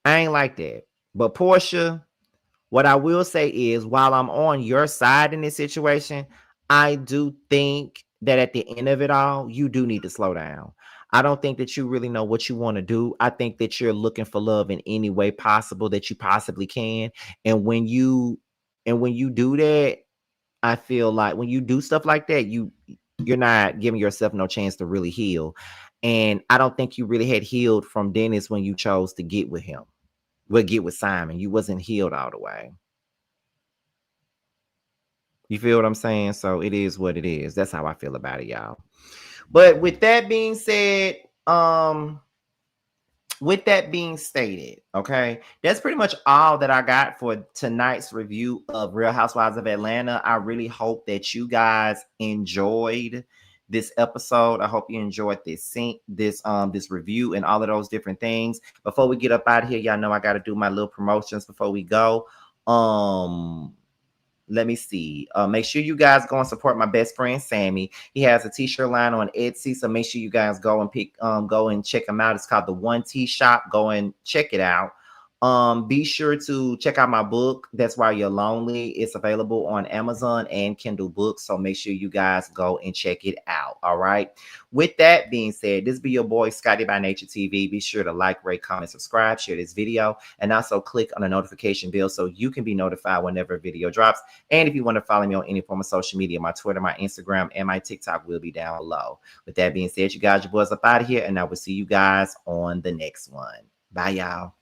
I ain't like that. But Porsha, what I will say is, while I'm on your side in this situation, I do think that at the end of it all, you do need to slow down. I don't think that you really know what you want to do. I think that you're looking for love in any way possible that you possibly can. And when you do that, I feel like when you do stuff like that, you're not giving yourself no chance to really heal. And I don't think you really had healed from Dennis when you chose to get with him. Well, get with Simon. You wasn't healed all the way. You feel what I'm saying? So it is what it is. That's how I feel about it, y'all. But with that being said, with that being stated, okay, that's pretty much all that I got for tonight's review of Real Housewives of Atlanta. I really hope that you guys enjoyed this episode. I hope you enjoyed this review and all of those different things. Before we get up out of here, y'all know I got to do my little promotions before we go. Let me see. Make sure you guys go and support my best friend Sammy. He has a t-shirt line on Etsy, so make sure you guys go and check him out. It's called the One T Shop. Go and check it out. Be sure to check out my book, That's Why You're Lonely. It's available on Amazon and Kindle Books, so make sure you guys go and check it out. All right. With that being said, this be your boy Scotty by Nature TV. Be sure to like, rate, comment, subscribe, share this video, and also click on the notification bell so you can be notified whenever a video drops. And if you want to follow me on any form of social media, my Twitter, my Instagram, and my TikTok will be down below. With that being said, you guys, your boys up out of here, and I will see you guys on the next one. Bye, y'all.